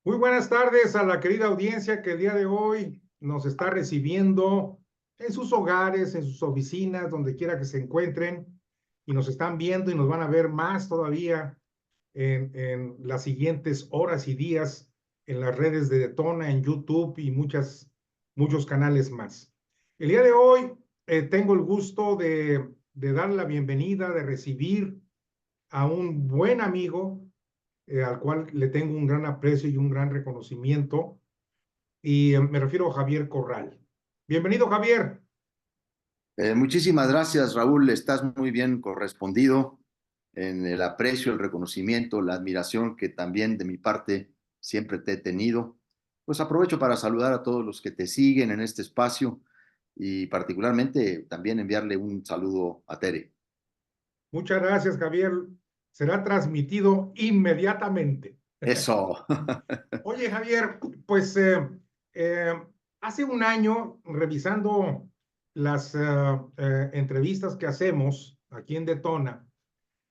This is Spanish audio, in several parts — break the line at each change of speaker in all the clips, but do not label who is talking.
Muy buenas tardes a la querida audiencia que el día de hoy nos está recibiendo en sus hogares, en sus oficinas, donde quiera que se encuentren, y nos están viendo y nos van a ver más todavía en las siguientes horas y días en las redes de Detona, en YouTube y muchos canales más. El día de hoy tengo el gusto de dar la bienvenida, de recibir a un buen amigo al cual le tengo un gran aprecio y un gran reconocimiento, y me refiero a Javier Corral. Bienvenido, Javier.
Muchísimas gracias, Raúl. Estás muy bien correspondido en el aprecio, el reconocimiento, la admiración que también de mi parte siempre te he tenido. Pues aprovecho para saludar a todos los que te siguen en este espacio y particularmente también enviarle un saludo a Tere.
Muchas gracias, Javier. Será transmitido inmediatamente.
Eso.
Oye, Javier, pues eh, hace un año, revisando las entrevistas que hacemos aquí en Detona,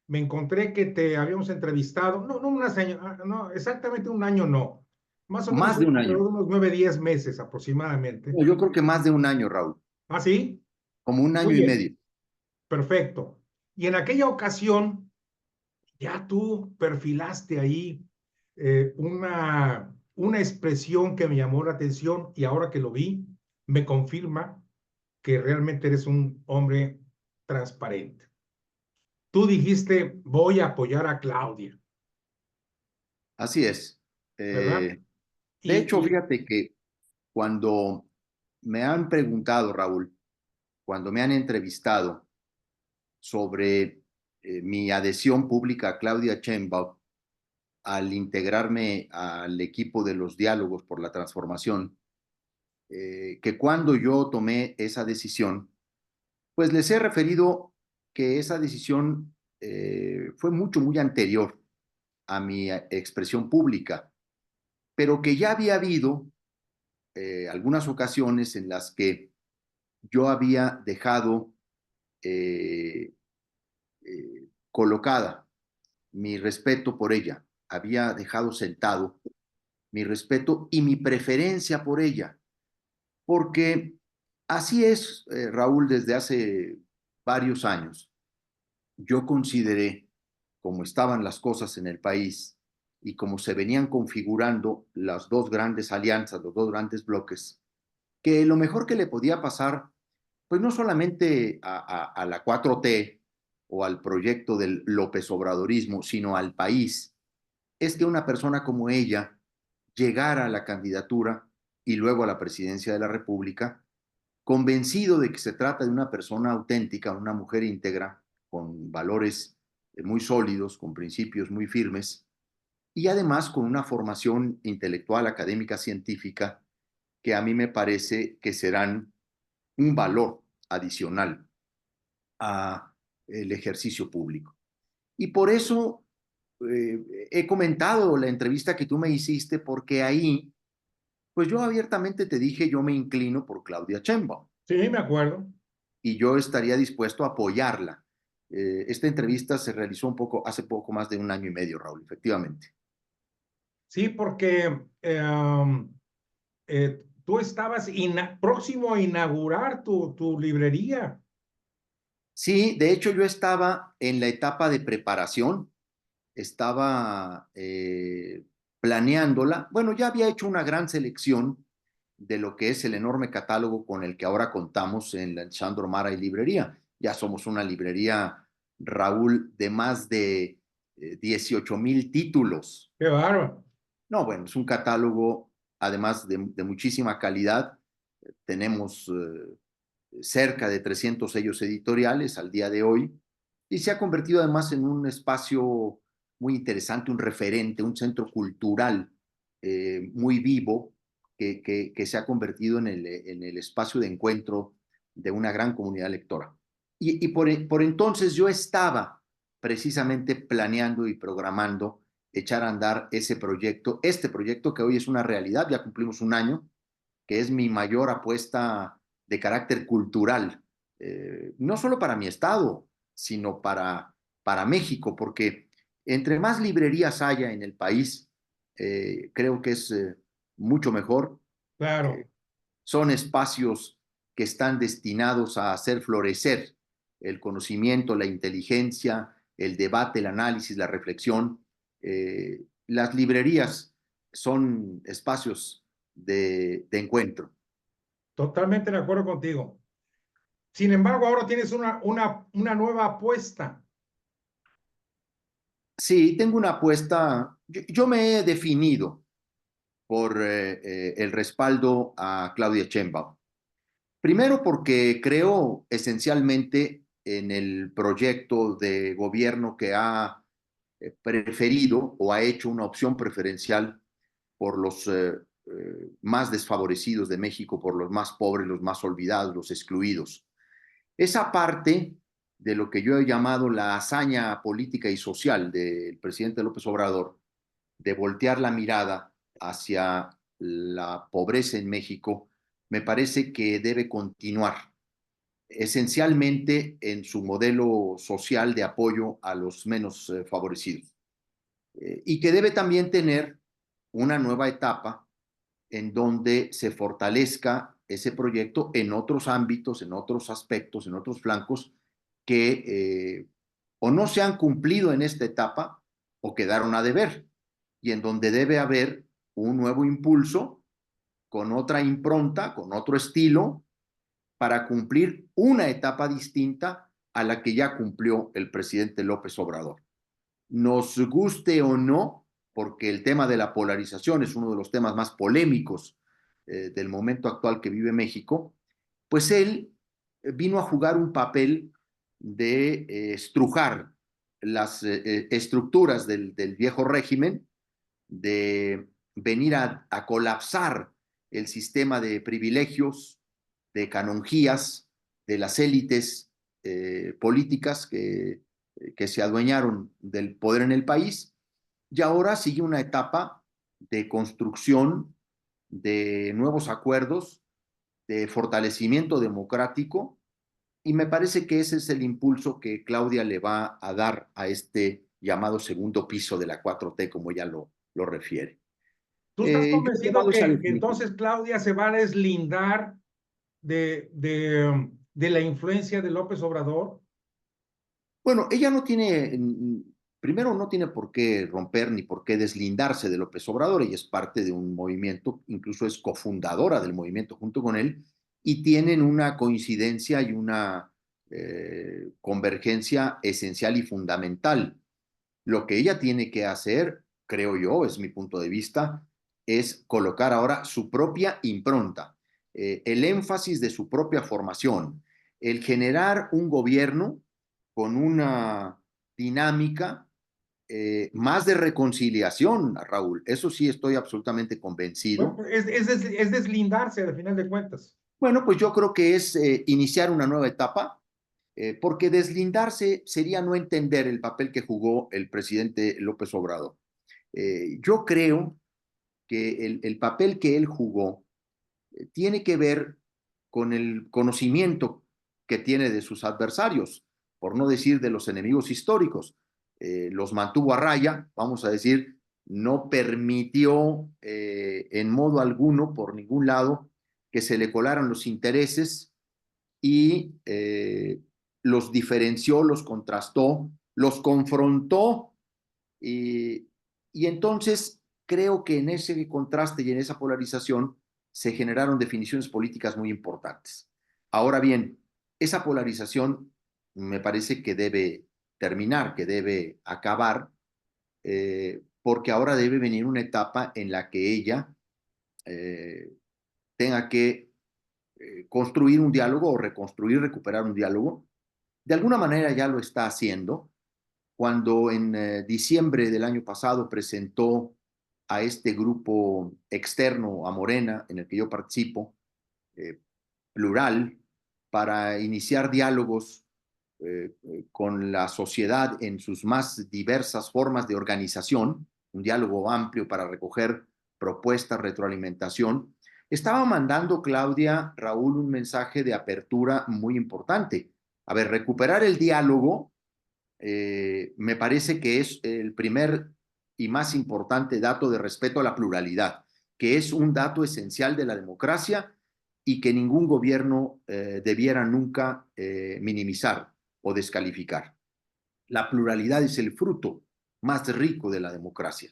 me encontré que te habíamos entrevistado, no, no, exactamente un año no, más o menos
Más de un año.
unos 9, 10 meses aproximadamente.
No, yo creo que más de un año, Raúl.
¿Ah, sí?
Como un
Muy
año y
bien,
medio.
perfecto. Y en aquella ocasión, ya tú perfilaste ahí una expresión que me llamó la atención y ahora que lo vi, me confirma que realmente eres un hombre transparente. Tú dijiste, voy a apoyar a Claudia,
Así es.
¿verdad?
De hecho,
Y
fíjate que cuando me han preguntado, Raúl, cuando me han entrevistado sobre mi adhesión pública a Claudia Sheinbaum al integrarme al equipo de los diálogos por la transformación, que cuando yo tomé esa decisión, pues les he referido que esa decisión fue muy anterior a mi expresión pública, pero que ya había habido algunas ocasiones en las que yo había dejado eh, colocada mi respeto por ella, había dejado sentado mi respeto y mi preferencia por ella, porque así es, Raúl, desde hace varios años. Yo consideré, como estaban las cosas en el país y como se venían configurando las dos grandes alianzas, los dos grandes bloques, que lo mejor que le podía pasar, pues no solamente a la 4T o al proyecto del López Obradorismo, sino al país, es que una persona como ella llegara a la candidatura y luego a la presidencia de la República, convencido de que se trata de una persona auténtica, una mujer íntegra, con valores muy sólidos, con principios muy firmes y además con una formación intelectual, académica, científica, que a mí me parece que serán un valor adicional a el ejercicio público. Y por eso he comentado la entrevista que tú me hiciste, porque ahí, pues yo abiertamente te dije, yo me inclino por Claudia Sheinbaum
sí, me acuerdo.
y yo estaría dispuesto a apoyarla. Esta entrevista se realizó hace poco más de un año y medio, Raúl, efectivamente.
Sí, porque tú estabas próximo a inaugurar tu librería.
Sí, de hecho yo estaba en la etapa de preparación, estaba planeándola. Bueno, ya había hecho una gran selección de lo que es el enorme catálogo con el que ahora contamos en la Sandro Mara y Librería. Ya somos una librería, Raúl, de más de 18,000 títulos.
Qué bárbaro.
No, bueno, es un catálogo, además de muchísima calidad. Tenemos cerca de 300 sellos editoriales al día de hoy y se ha convertido además en un espacio muy interesante, un referente, un centro cultural muy vivo que se ha convertido en el espacio de encuentro de una gran comunidad lectora. Y por entonces yo estaba precisamente planeando y programando echar a andar ese proyecto, este proyecto que hoy es una realidad, ya cumplimos un año, que es mi mayor apuesta de carácter cultural, no solo para mi estado, sino para México, porque entre más librerías haya en el país, creo que es mucho mejor.
Claro.
Eh, Son espacios que están destinados a hacer florecer el conocimiento, la inteligencia, el debate, el análisis, la reflexión. Las librerías son espacios de encuentro.
Totalmente de acuerdo contigo. Sin embargo, ahora tienes una nueva apuesta.
Sí, tengo una apuesta. Yo me he definido por el respaldo a Claudia Sheinbaum. Primero porque creo esencialmente en el proyecto de gobierno que ha preferido o ha hecho una opción preferencial por los más desfavorecidos de México, por los más pobres, los más olvidados, los excluidos. Esa parte de lo que yo he llamado la hazaña política y social del presidente López Obrador, de voltear la mirada hacia la pobreza en México, me parece que debe continuar esencialmente en su modelo social de apoyo a los menos favorecidos. Y que debe también tener una nueva etapa en donde se fortalezca ese proyecto en otros ámbitos, en otros aspectos, en otros flancos que o no se han cumplido en esta etapa o quedaron a deber, y en donde debe haber un nuevo impulso con otra impronta, con otro estilo, para cumplir una etapa distinta a la que ya cumplió el presidente López Obrador. Nos guste o no, porque el tema de la polarización es uno de los temas más polémicos del momento actual que vive México, pues él vino a jugar un papel de estrujar las estructuras del viejo régimen, de venir a colapsar el sistema de privilegios, de canonjías, de las élites políticas que se adueñaron del poder en el país, y ahora sigue una etapa de construcción de nuevos acuerdos, de fortalecimiento democrático, y me parece que ese es el impulso que Claudia le va a dar a este llamado segundo piso de la 4T, como ella lo refiere.
¿Tú estás
Yo he
convencido
dado esa
que
definición.
entonces Claudia se va a deslindar de la influencia de López Obrador?
Bueno, ella no tiene, primero no tiene por qué romper ni por qué deslindarse de López Obrador. Ella es parte de un movimiento, incluso es cofundadora del movimiento junto con él, y tienen una coincidencia y una convergencia esencial y fundamental. Lo que ella tiene que hacer, creo yo, es mi punto de vista, es colocar ahora su propia impronta, el énfasis de su propia formación, el generar un gobierno con una dinámica más de reconciliación, Raúl. Eso sí estoy absolutamente
Bueno,
convencido.
es deslindarse al final de cuentas.
Bueno, pues yo creo que es iniciar una nueva etapa, porque deslindarse sería no entender el papel que jugó el presidente López Obrador. Yo creo que el papel que él jugó tiene que ver con el conocimiento que tiene de sus adversarios, por no decir de los enemigos históricos. Los mantuvo a raya, vamos a decir, no permitió en modo alguno, por ningún lado, que se le colaran los intereses, y los diferenció, los contrastó, los confrontó, y, y entonces creo que en ese contraste y en esa polarización se generaron definiciones políticas muy importantes. Ahora bien, esa polarización me parece que debe terminar, que debe acabar, porque ahora debe venir una etapa en la que ella eh, tenga que construir un diálogo o reconstruir, recuperar un diálogo. De alguna manera ya lo está haciendo cuando en diciembre del año pasado presentó a este grupo externo a Morena, en el que yo participo, eh, plural, para iniciar diálogos con la sociedad en sus más diversas formas de organización, un diálogo amplio para recoger propuestas, retroalimentación. Estaba mandando Claudia, Raúl, un mensaje de apertura muy importante. A ver, recuperar el diálogo me parece que es el primer y más importante dato de respeto a la pluralidad, que es un dato esencial de la democracia y que ningún gobierno debiera nunca minimizar o descalificar. La pluralidad es el fruto más rico de la democracia.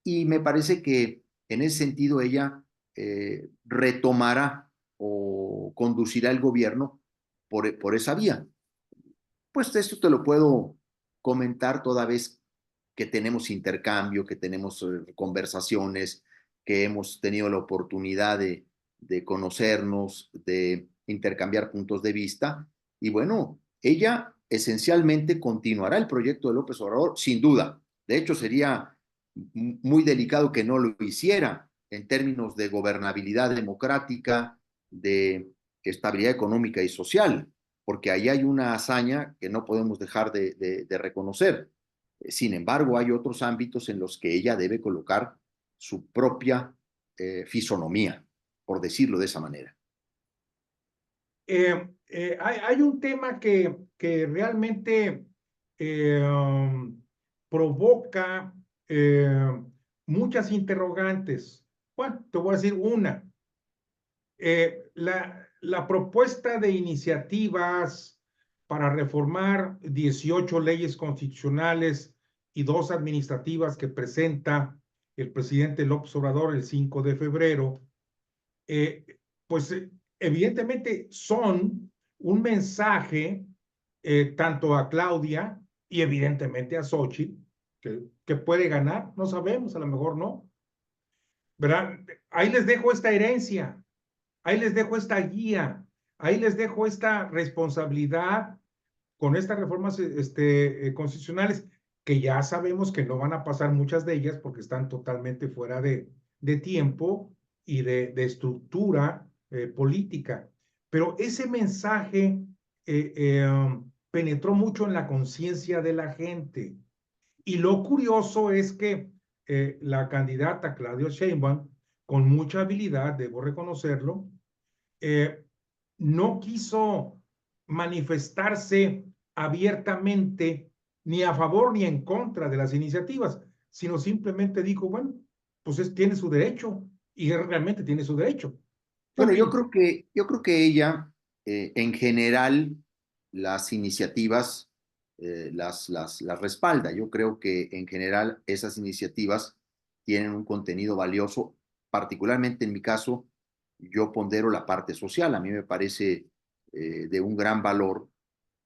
Y me parece que en ese sentido ella retomará o conducirá el gobierno por esa vía. Pues esto te lo puedo comentar toda vez que tenemos intercambio, que tenemos conversaciones, que hemos tenido la oportunidad de conocernos, de intercambiar puntos de vista. Y bueno, ella esencialmente continuará el proyecto de López Obrador, sin duda. De hecho, sería muy delicado que no lo hiciera en términos de gobernabilidad democrática, de estabilidad económica y social, porque ahí hay una hazaña que no podemos dejar de reconocer. Sin embargo, hay otros ámbitos en los que ella debe colocar su propia fisonomía, por decirlo de esa manera.
Hay un tema que realmente provoca muchas interrogantes. Bueno, te voy a decir una. La propuesta de iniciativas para reformar 18 leyes constitucionales y 2 administrativas que presenta el presidente López Obrador el 5 de febrero, pues evidentemente son un mensaje tanto a Claudia y evidentemente a Xochitl, que puede ganar, no sabemos, a lo mejor no, ¿verdad? Ahí les dejo esta herencia, ahí les dejo esta guía, ahí les dejo esta responsabilidad con estas reformas constitucionales, que ya sabemos que no van a pasar muchas de ellas porque están totalmente fuera de tiempo y de estructura política. Pero ese mensaje penetró mucho en la conciencia de la gente. Y lo curioso es que la candidata Claudia Sheinbaum, con mucha habilidad, debo reconocerlo, eh, no quiso manifestarse abiertamente ni a favor ni en contra de las iniciativas, sino simplemente dijo, bueno, pues tiene su derecho y realmente tiene su derecho. ¿Qué
Bueno,
opinas?
yo creo que ella, en general, las iniciativas las respalda. Yo creo que en general esas iniciativas tienen un contenido valioso. Particularmente en mi caso, yo pondero la parte social. A mí me parece de un gran valor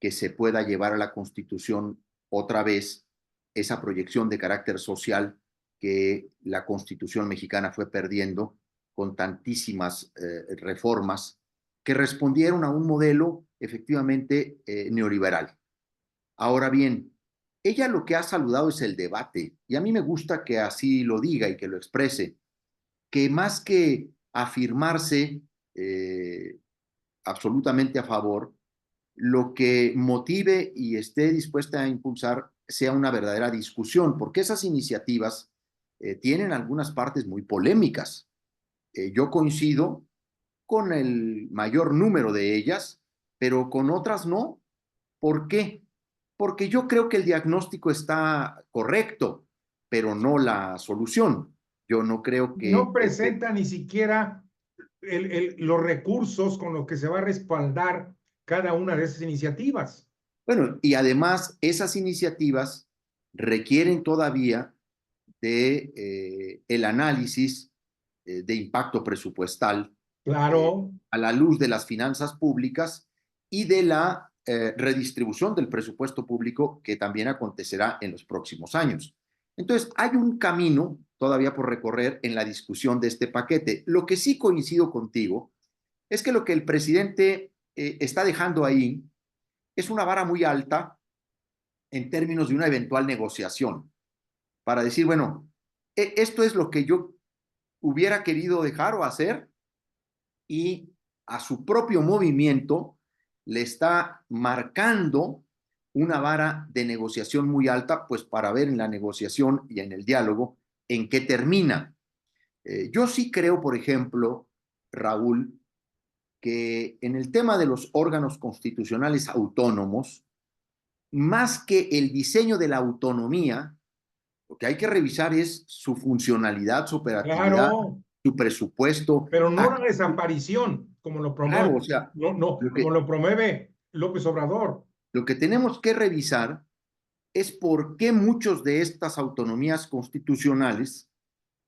que se pueda llevar a la Constitución otra vez esa proyección de carácter social que la Constitución mexicana fue perdiendo con tantísimas reformas que respondieron a un modelo efectivamente neoliberal. Ahora bien, ella lo que ha saludado es el debate, y a mí me gusta que así lo diga y que lo exprese, que más que afirmarse eh, absolutamente a favor, lo que motive y esté dispuesta a impulsar sea una verdadera discusión, porque esas iniciativas tienen algunas partes muy polémicas. Yo coincido con el mayor número de ellas, pero con otras no. ¿Por qué? Porque yo creo que el diagnóstico está correcto, pero no la solución. Yo no creo
No
que este,
presenta ni siquiera los recursos con los que se va a respaldar cada una de esas iniciativas.
bueno, y además esas iniciativas requieren todavía de el análisis de impacto presupuestal
Claro,
a la luz de las finanzas públicas y de la redistribución del presupuesto público que también acontecerá en los próximos años. Entonces, hay un camino todavía por recorrer en la discusión de este paquete. Lo que sí coincido contigo es que lo que el presidente está dejando ahí es una vara muy alta en términos de una eventual negociación, para decir, bueno, esto es lo que yo hubiera querido dejar o hacer, y a su propio movimiento le está marcando una vara de negociación muy alta, pues para ver en la negociación y en el diálogo en qué termina. Yo sí creo, por ejemplo, Raúl, que en el tema de los órganos constitucionales autónomos, más que el diseño de la autonomía, Lo que hay que revisar es su funcionalidad, su operatividad,
Claro,
su presupuesto.
pero no la
Aquí,
desaparición, como lo promueve,
claro, o sea,
no, no,
lo
como
que,
lo promueve López Obrador.
lo que tenemos que revisar es por qué muchos de estas autonomías constitucionales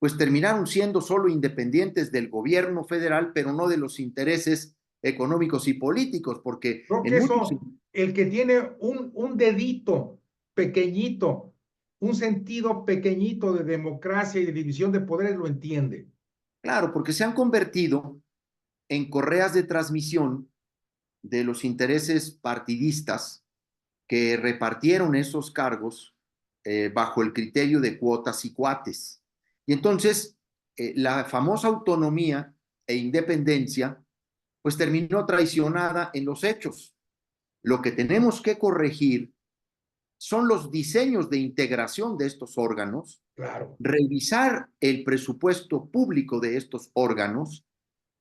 pues terminaron siendo solo independientes del gobierno federal, pero no de los intereses económicos y políticos, porque
Creo que
en muchos,
eso, el que tiene un dedito pequeñito, un sentido pequeñito de democracia y de división de poderes lo entiende.
claro, porque se han convertido en correas de transmisión de los intereses partidistas que repartieron esos cargos bajo el criterio de cuotas y cuates. Y entonces, la famosa autonomía e independencia, pues terminó traicionada en los hechos. Lo que tenemos que corregir son los diseños de integración de estos órganos,
Claro.
revisar el presupuesto público de estos órganos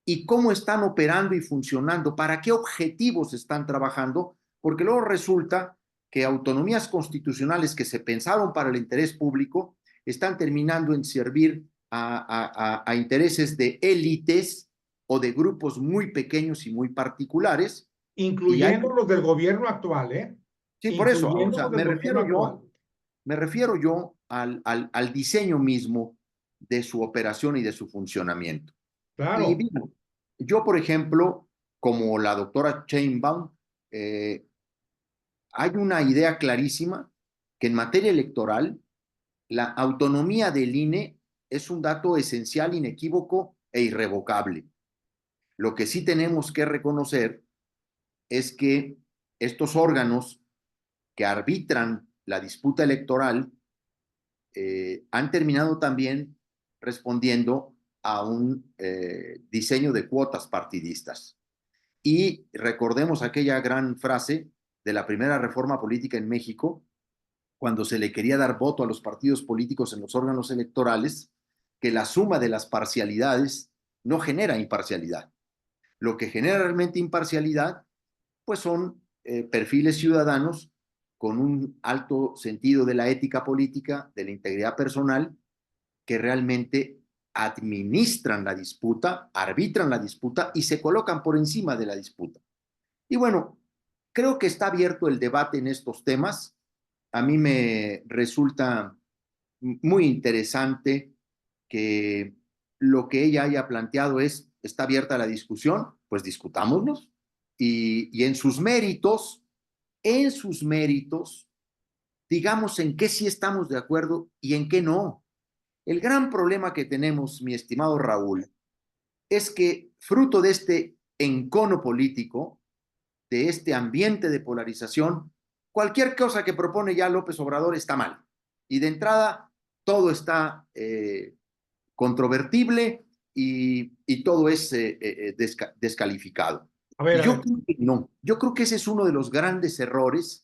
y cómo están operando y funcionando, para qué objetivos están trabajando, porque luego resulta que autonomías constitucionales que se pensaron para el interés público están terminando en servir a intereses de élites o de grupos muy pequeños y muy particulares. Y hay,
Incluyendo los del gobierno actual, ¿eh?
sí, por eso, o
Incluyendo
sea,
los del gobierno actual.
me refiero yo al diseño mismo de su operación y de su funcionamiento. Y
Claro.
digo, yo, por ejemplo, como la doctora Sheinbaum, eh, hay una idea clarísima que en materia electoral la autonomía del INE es un dato esencial, inequívoco e irrevocable. Lo que sí tenemos que reconocer es que estos órganos que arbitran la disputa electoral han terminado también respondiendo a un diseño de cuotas partidistas. Y recordemos aquella gran frase de la primera reforma política en México, cuando se le quería dar voto a los partidos políticos en los órganos electorales, que la suma de las parcialidades no genera imparcialidad. Lo que genera realmente imparcialidad, pues son perfiles ciudadanos con un alto sentido de la ética política, de la integridad personal, que realmente administran la disputa, arbitran la disputa y se colocan por encima de la disputa. Y bueno, creo que está abierto el debate en estos temas. A mí me resulta muy interesante que lo que ella haya planteado es, está abierta la discusión, pues discutámonos. Y en sus méritos, digamos en qué sí estamos de acuerdo y en qué no. El gran problema que tenemos, mi estimado Raúl, es que fruto de este encono político, de este ambiente de polarización, cualquier cosa que propone ya López Obrador está mal. Y de entrada, todo está controvertible y todo es descalificado. Y
A
yo
ver,
creo que no, yo creo que ese es uno de los grandes errores,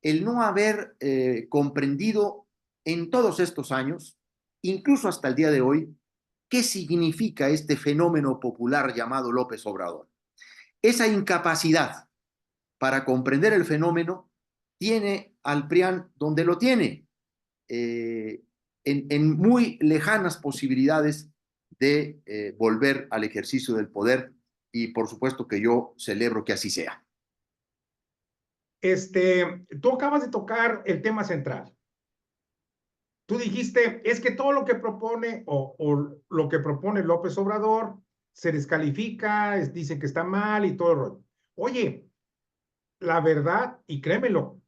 el no haber comprendido en todos estos años, incluso hasta el día de hoy, qué significa este fenómeno popular llamado López Obrador. Esa incapacidad para comprender el fenómeno tiene al PRIAN donde lo tiene, eh, en muy lejanas posibilidades de volver al ejercicio del poder, y por supuesto que yo celebro que así sea.
tú acabas de tocar el tema central. Tú dijiste, es que todo lo que propone o lo que propone López Obrador se descalifica, dicen que está mal y todo el rollo. Oye, la verdad, y créemelo,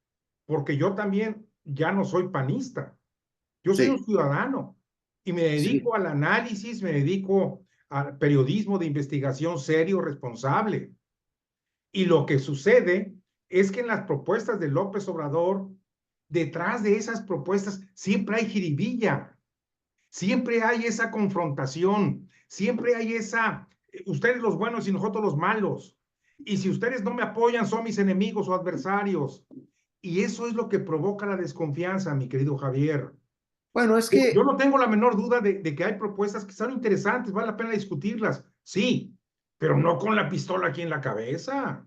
porque yo también ya no soy panista, yo soy un
Sí,
ciudadano y me
sí.
dedico al análisis, me dedico al periodismo de investigación serio, responsable. Y lo que sucede es que en las propuestas de López Obrador, detrás de esas propuestas siempre hay jiribilla, siempre hay esa confrontación, siempre hay esa, ustedes los buenos y nosotros los malos. Y si ustedes no me apoyan, son mis enemigos o adversarios. Y eso es lo que provoca la desconfianza, mi querido Javier.
Bueno, es
Yo
que,
no tengo la menor duda de que hay propuestas que son interesantes, vale la pena discutirlas, sí, pero no con la pistola aquí en la cabeza.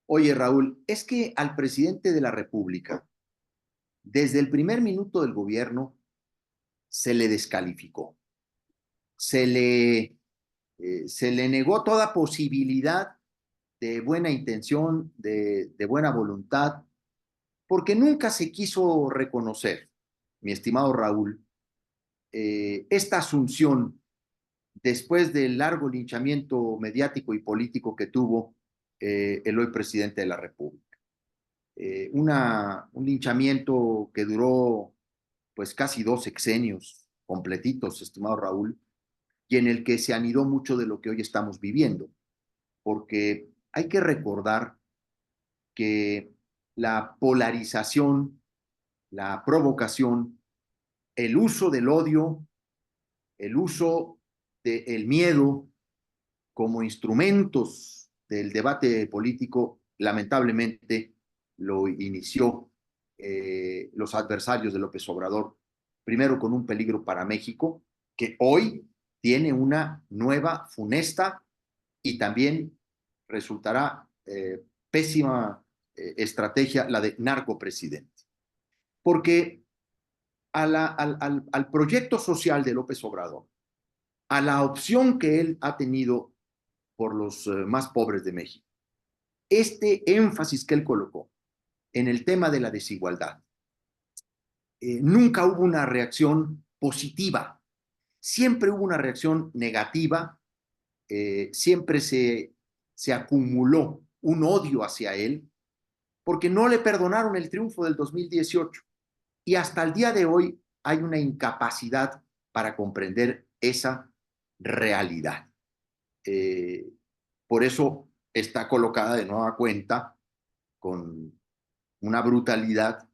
oye Raúl, es que al presidente de la República, desde el primer minuto del gobierno, se le descalificó, se le, se le negó toda posibilidad de buena intención, de buena voluntad, porque nunca se quiso reconocer, mi estimado Raúl, esta asunción después del largo linchamiento mediático y político que tuvo el hoy presidente de la República. Un linchamiento que duró pues casi 2 sexenios completitos, estimado Raúl, y en el que se anidó mucho de lo que hoy estamos viviendo, porque hay que recordar que la polarización, la provocación, el uso del odio, el uso del miedo como instrumentos del debate político, lamentablemente lo inició los adversarios de López Obrador, primero con un peligro para México, que hoy tiene una nueva funesta y también resultará pésima estrategia la de narcopresidente. Porque al proyecto social de López Obrador, a la opción que él ha tenido por los más pobres de México, este énfasis que él colocó en el tema de la desigualdad, nunca hubo una reacción positiva, siempre hubo una reacción negativa, siempre se acumuló un odio hacia él, porque no le perdonaron el triunfo del 2018 y hasta el día de hoy hay una incapacidad para comprender esa realidad. Por eso está colocada de nueva cuenta con una brutalidad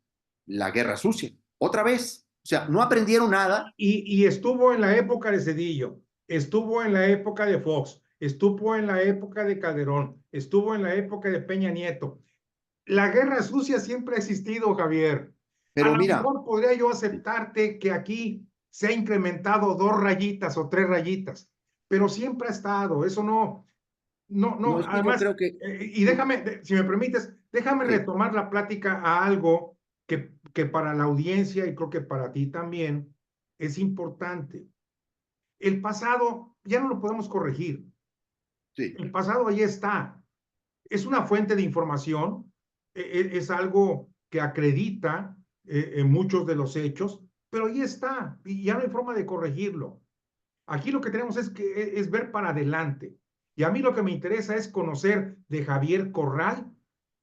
la guerra sucia. Otra vez, o sea, no aprendieron nada.
Y estuvo en la época de Cedillo, estuvo en la época de Fox, estuvo en la época de Calderón, estuvo en la época de Peña Nieto. La guerra sucia siempre ha existido, Javier. A
Pero
lo
mira,
mejor podría yo aceptarte que aquí se ha incrementado 2 rayitas o 3 rayitas, pero siempre ha estado. Eso no, no,
no
no.
es que yo
Además,
creo que
y déjame, si me permites, déjame
sí,
retomar la plática a algo que para la audiencia y creo que para ti también es importante. El pasado ya no lo podemos corregir.
sí,
El pasado ahí está. Es una fuente de información, es algo que acredita muchos de los hechos, pero ahí está y ya no hay forma de corregirlo. Aquí lo que tenemos es ver para adelante. Y a mí lo que me interesa es conocer de Javier Corral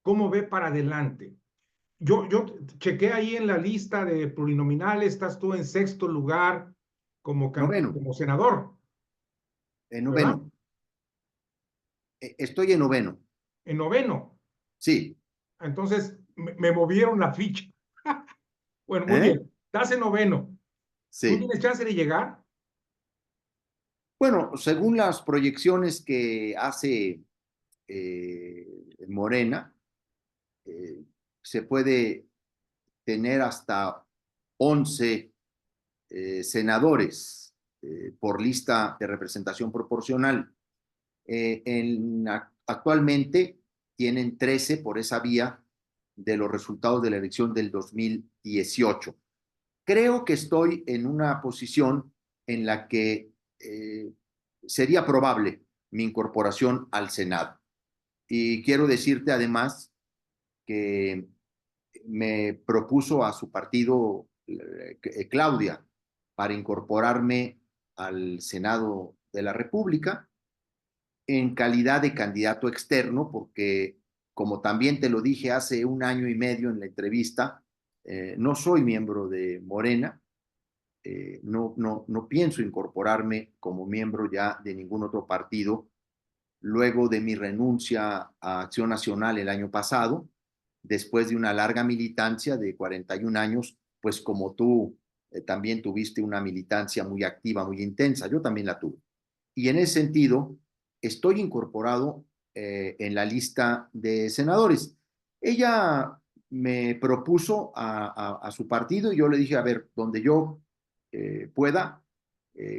cómo ve para adelante. Yo chequé ahí en la lista de plurinominales, estás tú en sexto lugar
noveno,
como senador, ¿verdad?
noveno, estoy en noveno,
En noveno.
sí,
Entonces me movieron la ficha. Bueno, muy
¿eh?
bien. Estás en noveno. ¿Tú
Sí.
tienes chance de llegar?
Bueno, según las proyecciones que hace Morena, eh, se puede tener hasta 11 senadores por lista de representación proporcional. Actualmente tienen 13 por esa vía de los resultados de la elección del 2018. Creo que estoy en una posición en la que sería probable mi incorporación al Senado. Y quiero decirte además que me propuso a su partido Claudia para incorporarme al Senado de la República en calidad de candidato externo, porque como también te lo dije hace un año y medio en la entrevista, no soy miembro de Morena, no pienso incorporarme como miembro ya de ningún otro partido luego de mi renuncia a Acción Nacional el año pasado, después de una larga militancia de 41 años, pues como tú también tuviste una militancia muy activa, muy intensa, yo también la tuve. Y en ese sentido, estoy incorporado en la lista de senadores. Ella me propuso a su partido y yo le dije, a ver, donde yo pueda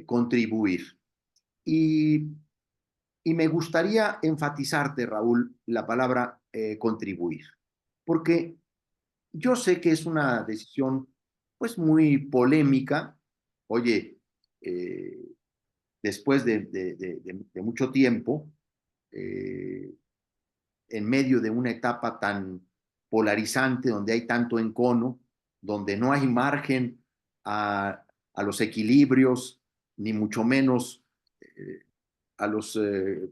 contribuir. Y y me gustaría enfatizarte, Raúl, la palabra contribuir, porque yo sé que es una decisión pues muy polémica, oye, después de mucho tiempo, en medio de una etapa tan polarizante, donde hay tanto encono, donde no hay margen a los equilibrios, ni mucho menos a los,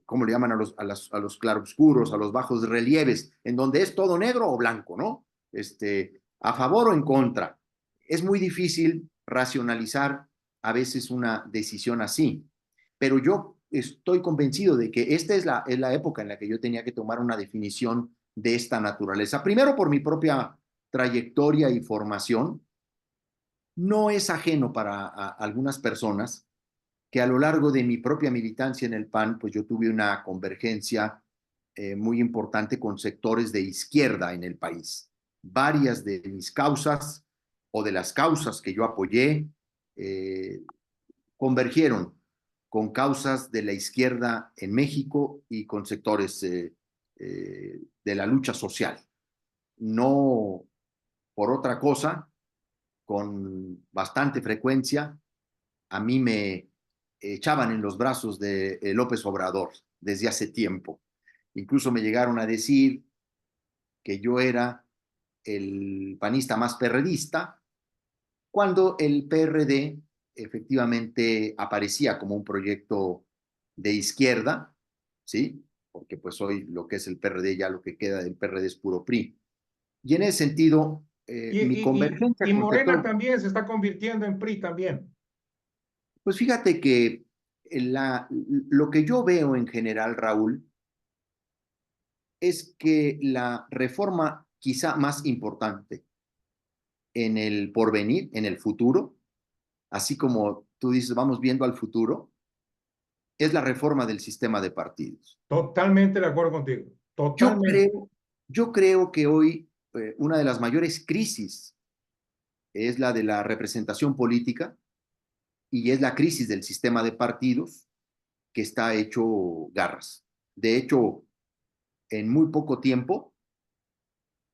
¿cómo le llaman? A los claroscuros, a los bajos relieves, en donde es todo negro o blanco, ¿no? A favor o en contra. Es muy difícil racionalizar a veces una decisión así, pero yo estoy convencido de que esta es la época en la que yo tenía que tomar una definición de esta naturaleza. Primero, por mi propia trayectoria y formación, no es ajeno para algunas personas que a lo largo de mi propia militancia en el PAN, pues yo tuve una convergencia muy importante con sectores de izquierda en el país. Varias de mis causas o de las causas que yo apoyé eh, convergieron con causas de la izquierda en México y con sectores de la lucha social. No por otra cosa, con bastante frecuencia, a mí me echaban en los brazos de López Obrador desde hace tiempo. Incluso me llegaron a decir que yo era el panista más perredista, cuando el PRD efectivamente aparecía como un proyecto de izquierda, ¿sí? Porque pues hoy lo que es el PRD, ya lo que queda del PRD es puro PRI. Y en ese sentido, mi convergencia
Y
con
Morena
sectores,
también se está convirtiendo en PRI también.
pues fíjate que lo que yo veo en general, Raúl, es que la reforma quizá más importante en el porvenir, en el futuro, así como tú dices, vamos viendo al futuro, es la reforma del sistema de partidos.
Totalmente de acuerdo contigo.
Yo
Totalmente.
creo, yo creo que hoy una de las mayores crisis es la de la representación política y es la crisis del sistema de partidos que está hecho garras. De hecho, en muy poco tiempo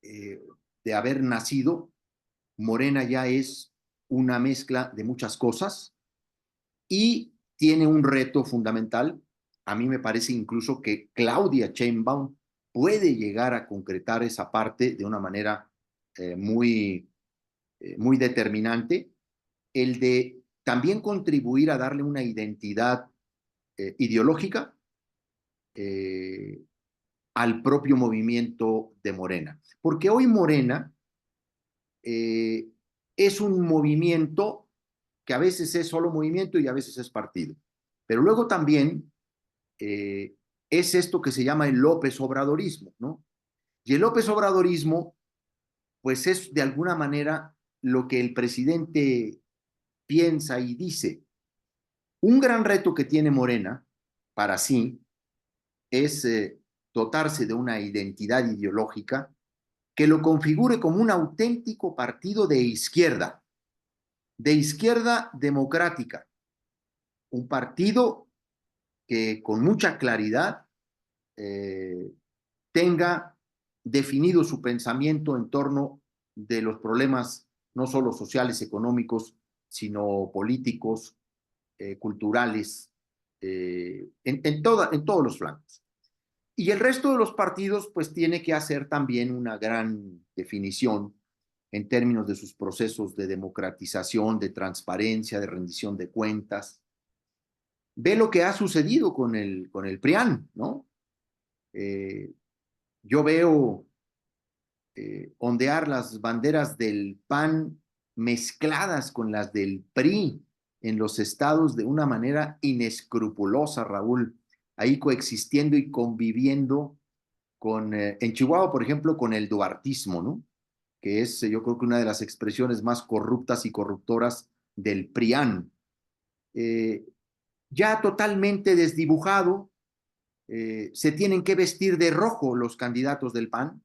eh, de haber nacido, Morena ya es una mezcla de muchas cosas y tiene un reto fundamental. A mí me parece incluso que Claudia Sheinbaum puede llegar a concretar esa parte de una manera muy determinante, el de también contribuir a darle una identidad ideológica eh, al propio movimiento de Morena. Porque hoy Morena eh, es un movimiento que a veces es solo movimiento y a veces es partido. Pero luego también es esto que se llama el López Obradorismo, ¿no? Y el López Obradorismo, pues es de alguna manera lo que el presidente piensa y dice. Un gran reto que tiene Morena para sí es dotarse de una identidad ideológica que lo configure como un auténtico partido de izquierda democrática, un partido que con mucha claridad eh, tenga definido su pensamiento en torno de los problemas no solo sociales, económicos, sino políticos, culturales, en todos los flancos. Y el resto de los partidos pues tiene que hacer también una gran definición en términos de sus procesos de democratización, de transparencia, de rendición de cuentas. Ve lo que ha sucedido con el PRIAN, ¿no? Eh, yo veo ondear las banderas del PAN mezcladas con las del PRI en los estados de una manera inescrupulosa, Raúl, ahí coexistiendo y conviviendo en Chihuahua, por ejemplo, con el duartismo, ¿no? Que es, yo creo que una de las expresiones más corruptas y corruptoras del PRIAN. Eh, ya totalmente desdibujado, se tienen que vestir de rojo los candidatos del PAN,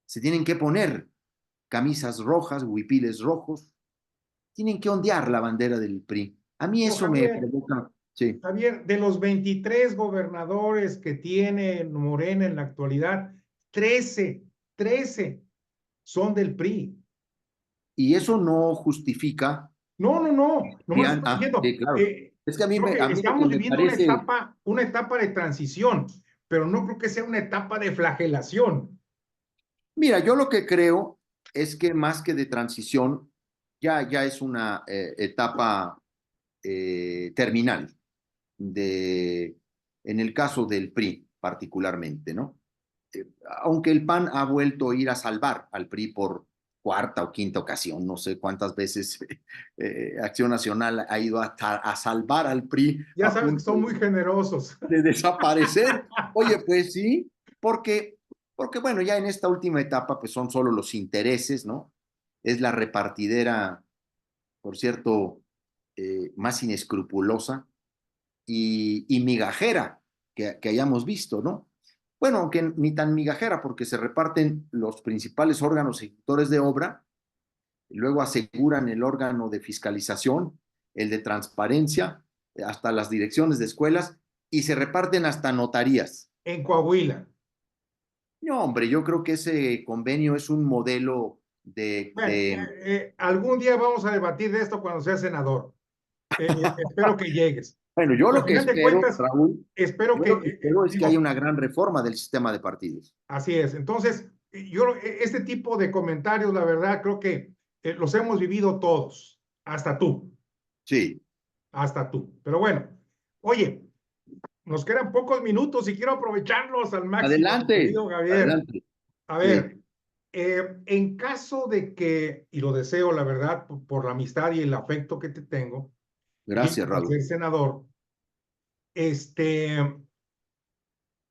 se tienen que poner camisas rojas, huipiles rojos, tienen que ondear la bandera del PRI. A mí
Pero
eso me
Javier,
provoca, sí.
Javier, de los 23 gobernadores que tiene Morena en la actualidad, 13 son del PRI.
Y eso no justifica.
No me estoy diciendo.
Sí, claro. Es que
Creo que
a mí lo que
estamos
me
viviendo
parece,
una etapa de transición, pero no creo que sea una etapa de flagelación.
mira, yo lo que creo es que más que de transición, ya es una etapa terminal, de, en el caso del PRI particularmente, ¿no? Aunque el PAN ha vuelto a ir a salvar al PRI por cuarta o quinta ocasión, no sé cuántas veces Acción Nacional ha ido a salvar al PRI
Ya
a
sabes que
punto
son muy generosos.
de desaparecer. Oye, pues sí, porque bueno, ya en esta última etapa pues son solo los intereses, ¿no? Es la repartidera, por cierto, más inescrupulosa y migajera que hayamos visto, ¿no? Bueno, aunque ni tan migajera, porque se reparten los principales órganos ejecutores de obra, y luego aseguran el órgano de fiscalización, el de transparencia, hasta las direcciones de escuelas, y se reparten hasta notarías.
En Coahuila.
No, hombre, yo creo que ese convenio es un modelo de,
Bueno,
de
algún día vamos a debatir de esto cuando sea senador. Espero que llegues.
bueno, yo
Porque al
lo que
final de
espero,
cuentas,
Raúl,
espero
yo
que,
lo que espero es que haya
digo,
una gran reforma del sistema de partidos.
así es. Entonces, este tipo de comentarios, la verdad, creo que los hemos vivido todos,
Sí,
hasta tú. Pero bueno, oye, nos quedan pocos minutos y quiero aprovecharlos al máximo, mi
adelante,
querido Javier.
adelante.
A
Sí,
ver, en caso de que, y lo deseo, la verdad, por la amistad y el afecto que te tengo,
gracias,
llegues a
Raúl.
ser senador, este,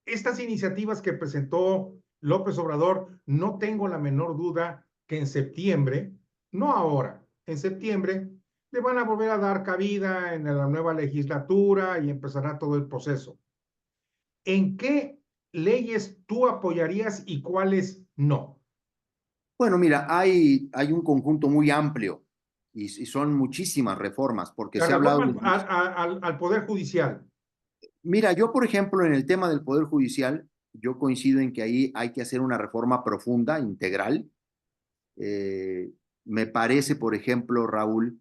estas iniciativas que presentó López Obrador, no tengo la menor duda que en septiembre, no ahora, en septiembre, le van a volver a dar cabida en la nueva legislatura y empezará todo el proceso. ¿En qué leyes tú apoyarías y cuáles no?
Bueno, mira, hay un conjunto muy amplio y son muchísimas reformas, porque
La
se ha hablado
reforma
de...
al Poder Judicial.
Mira, yo, por ejemplo, en el tema del Poder Judicial, yo coincido en que ahí hay que hacer una reforma profunda, integral. Eh, Me parece, por ejemplo, Raúl,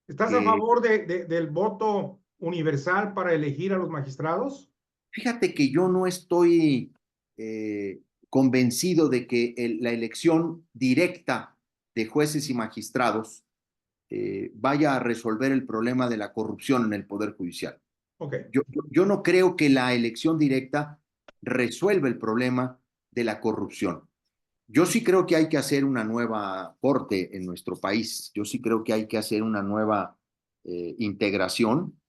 ¿Estás a
que
favor del voto universal para elegir a los magistrados?
fíjate que yo no estoy convencido de que la elección directa de jueces y magistrados vaya a resolver el problema de la corrupción en el Poder Judicial.
Ok.
Yo no creo que la elección directa resuelva el problema de la corrupción. Yo sí creo que hay que hacer una nueva corte en nuestro país. Yo sí creo que hay que hacer una nueva integración.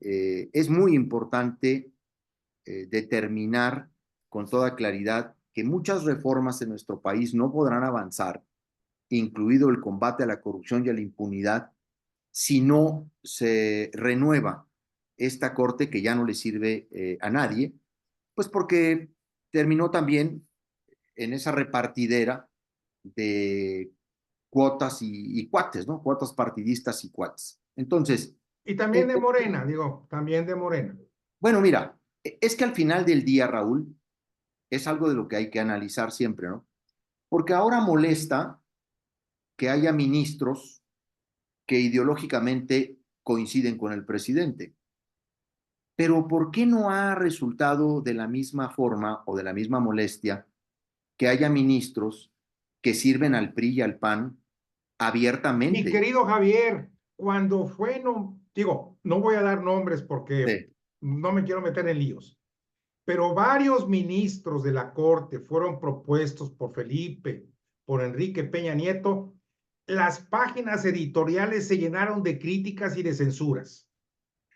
Es muy importante determinar con toda claridad que muchas reformas en nuestro país no podrán avanzar, incluido el combate a la corrupción y a la impunidad, si no se renueva esta corte que ya no le sirve a nadie, pues porque terminó también en esa repartidera de cuotas y cuates, ¿no? Cuotas partidistas y cuates. Entonces,
Y también de Morena, digo, también de Morena.
bueno, mira, es que al final del día, Raúl, es algo de lo que hay que analizar siempre, ¿no? Porque ahora molesta que haya ministros que ideológicamente coinciden con el presidente. Pero ¿por qué no ha resultado de la misma forma o de la misma molestia que haya ministros que sirven al PRI y al PAN
Mi
abiertamente?
querido Javier, cuando fue, no, digo, no voy a dar nombres porque
Sí.
no me quiero meter en líos, pero varios ministros de la Corte fueron propuestos por Felipe, por Enrique Peña Nieto. Las páginas editoriales se llenaron de críticas y de censuras.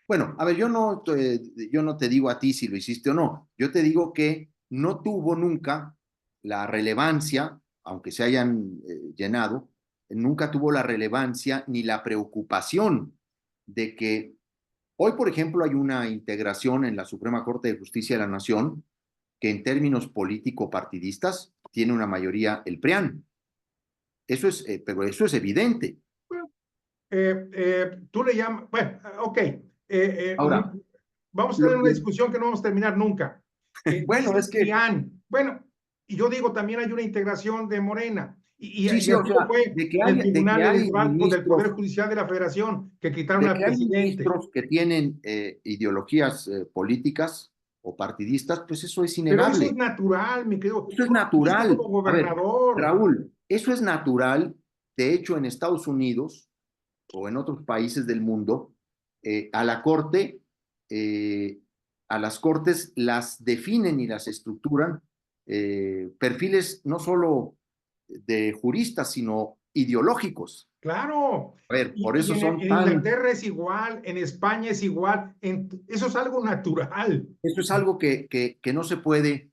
Bueno, a ver, yo no te digo a ti si lo hiciste o no. Yo te digo que no tuvo nunca la relevancia, aunque se hayan llenado, nunca tuvo la relevancia ni la preocupación de que hoy, por ejemplo, hay una integración en la Suprema Corte de Justicia de la Nación que en términos político-partidistas tiene una mayoría el PRIAN. Eso es, pero eso es evidente.
Bueno, tú le llamas, bueno, ok,
Ahora,
vamos a tener
lo
una
que,
discusión que no vamos a terminar nunca.
bueno, es
Dices
que
PRIAN. Bueno, y yo digo también hay una integración de Morena. Y,
Sí,
y
sí, o
así lo
sea,
fue en el
de que
Tribunal
hay
Electoral del Poder
ministros,
Judicial de la Federación, que quitaron
de
al
que hay
presidente.
ministros que tienen ideologías políticas o partidistas, pues eso es
Pero eso es
innegable.
natural, mi querido.
Eso es
Tú lo viste
natural.
como
A ver,
gobernador.
Raúl, eso es natural. De hecho, en Estados Unidos o en otros países del mundo, a la corte, eh, a las cortes las definen y las estructuran perfiles no solo de juristas, sino ideológicos.
Claro.
A ver, por
Y
eso
en
son tan,
Inglaterra es igual, en España es igual. Eso es algo natural.
eso es algo que no se puede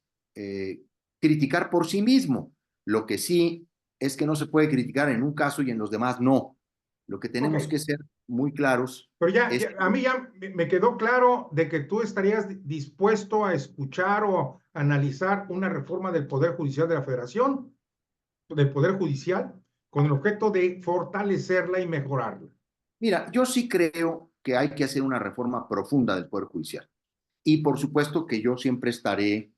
criticar por sí mismo. Lo que sí es que no se puede criticar en un caso y en los demás no. Lo que
Ok.
tenemos que ser muy claros
Pero
es
a mí ya me quedó claro de que tú estarías dispuesto a escuchar o analizar una reforma del Poder Judicial de la Federación, del Poder Judicial, con el objeto de fortalecerla y mejorarla.
mira, yo sí creo que hay que hacer una reforma profunda del Poder Judicial. Y por supuesto que yo siempre estaré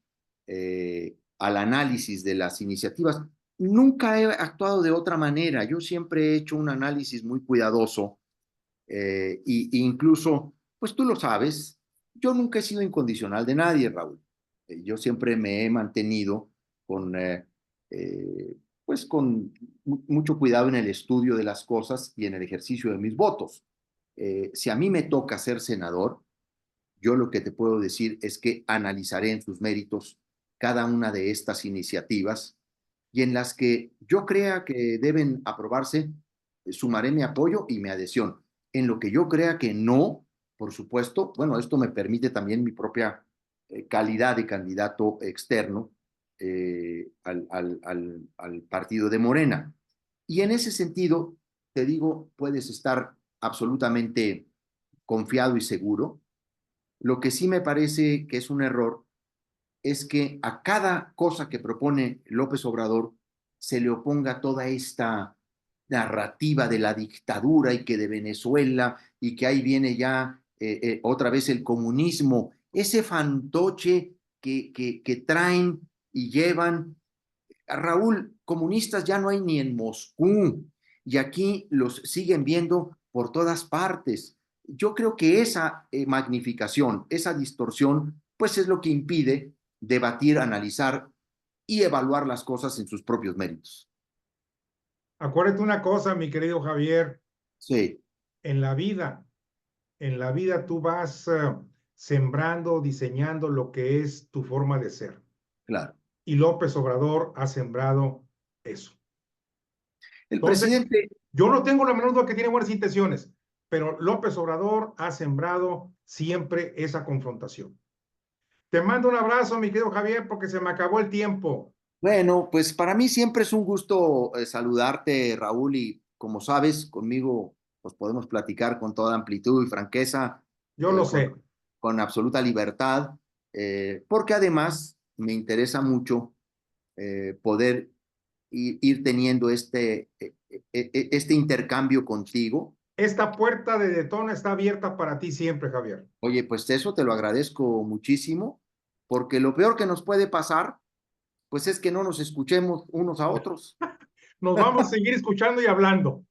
al análisis de las iniciativas. Nunca he actuado de otra manera. Yo siempre he hecho un análisis muy cuidadoso y incluso, pues tú lo sabes, yo nunca he sido incondicional de nadie, Raúl. Yo siempre me he mantenido con, eh, pues con mucho cuidado en el estudio de las cosas y en el ejercicio de mis votos. Si a mí me toca ser senador, yo lo que te puedo decir es que analizaré en sus méritos cada una de estas iniciativas y en las que yo crea que deben aprobarse, sumaré mi apoyo y mi adhesión. En lo que yo crea que no, por supuesto, bueno, esto me permite también mi propia calidad de candidato externo al partido de Morena. Y en ese sentido, te digo, puedes estar absolutamente confiado y seguro. Lo que sí me parece que es un error es que a cada cosa que propone López Obrador se le oponga toda esta narrativa de la dictadura y que de Venezuela y que ahí viene ya otra vez el comunismo, ese fantoche que traen y llevan. A Raúl, comunistas ya no hay ni en Moscú y aquí los siguen viendo por todas partes. Yo creo que esa magnificación, esa distorsión, pues es lo que impide debatir, analizar y evaluar las cosas en sus propios méritos.
Acuérdate una cosa, mi querido Javier,
Sí,
en la vida, en la vida tú vas sembrando, diseñando lo que es tu forma de ser.
claro.
Y López Obrador ha sembrado eso.
El
Entonces,
presidente,
yo no tengo la menor duda que tiene buenas intenciones, pero López Obrador ha sembrado siempre esa confrontación. Te mando un abrazo, mi querido Javier, porque se me acabó el tiempo.
bueno, pues para mí siempre es un gusto saludarte, Raúl, y como sabes, conmigo pues podemos platicar con toda amplitud y franqueza,
Yo lo
eh, con,
sé.
con absoluta libertad, porque además me interesa mucho poder ir teniendo este intercambio contigo.
Esta puerta de Detona está abierta para ti siempre, Javier.
Oye, pues eso te lo agradezco muchísimo, porque lo peor que nos puede pasar, pues es que no nos escuchemos unos a otros.
Nos vamos a seguir escuchando y hablando.